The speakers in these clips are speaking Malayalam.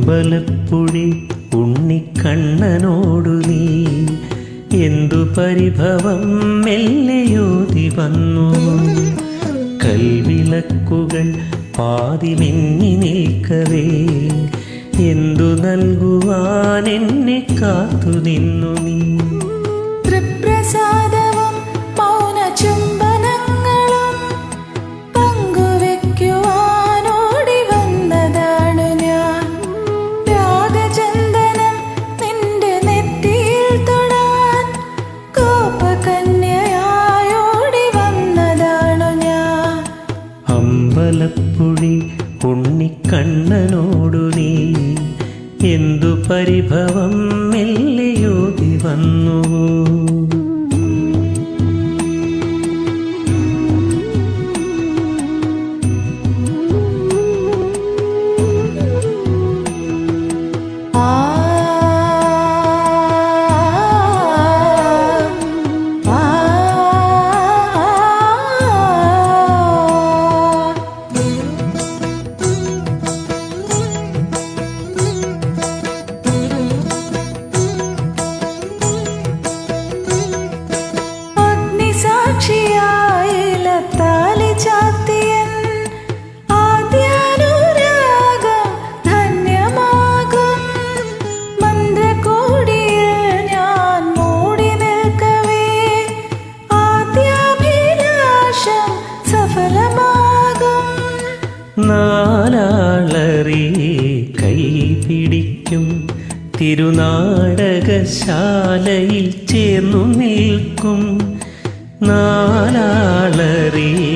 അമ്പലപ്പുഴി ഉണ്ണിക്കണ്ണനോടു നീ എന്തു പരിഭവം മെല്ലെയോതി വന്നു. കൽവിളക്കുകൾ പാതി മിന്നി നിൽക്കവേ എന്തു നൽകുവാൻ എന്നെ കാത്തു നിന്നു നീ. തൃപ്രസാദവും മൗന ചുംബനങ്ങളും പങ്കുവെക്കുവാനോടി വന്നതാണു ഞാൻ. രാഗചന്ദനം നിന്റെ നെറ്റിയിൽ തൊടാൻ കോപകന്യയായോടി വന്നതാണു ഞാൻ. അമ്പലപ്പുഴി ഉണ്ണിക്കണ്ണനോടു നീ എന്തു പരിഭവം മെല്ലെയോതി വന്നു. നാലാളറിയെ കൈപിടിക്കും തിരുനാടകശാലയിൽ ചേർന്നു നിൽക്കും. നാലാളറിയെ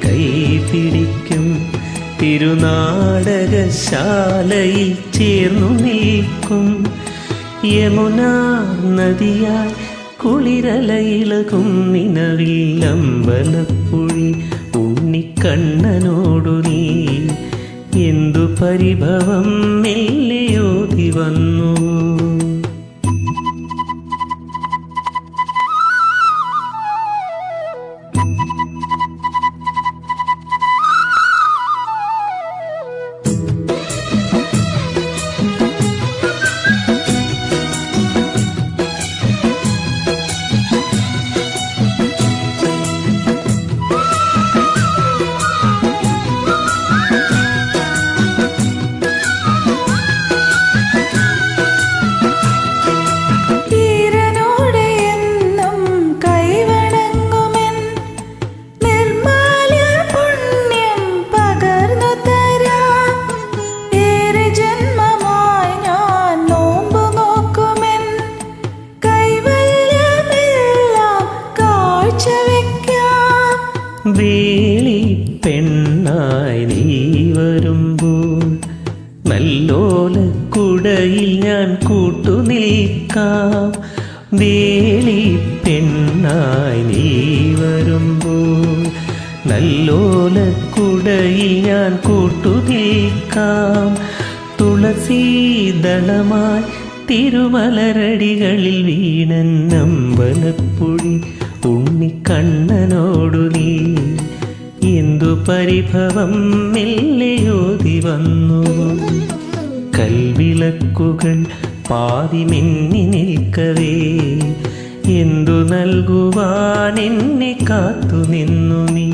കൈപിടിക്കും തിരുനാടകശാലയിൽ ചേർന്നു നിൽക്കും. യമുനാ നദിയാൽ കുളിരലയിളകും നിലവിൽ അമ്പലപ്പുഴി ഉണ്ണിക്കണ്ണനോടു നീ എന്തു പരിഭവം മെല്ലെയോതി വന്നു. വേളി പെണ്ണായി നീ വരുമ്പോൾ നല്ലോലക്കുടയിൽ ഞാൻ കൂട്ടുനിൽക്കാം. വേളി പെണ്ണായി നീ വരുമ്പോൾ നല്ലോലക്കുടയിൽ ഞാൻ കൂട്ടുനിൽക്കാം. തുളസീദളമായി തിരുമലരടികളിൽ വീണൻ അമ്പലപ്പുഴി ഉണ്ണിക്കണ്ണനോടു നീ എന്തു പരിഭവം മെല്ലെയോതി വന്നു. കൽവിളക്കുകൾ പാതി മിന്നി നിൽക്കവേ എന്തു നൽകുവാൻ എന്നെ കാത്തു നിന്നു നീ.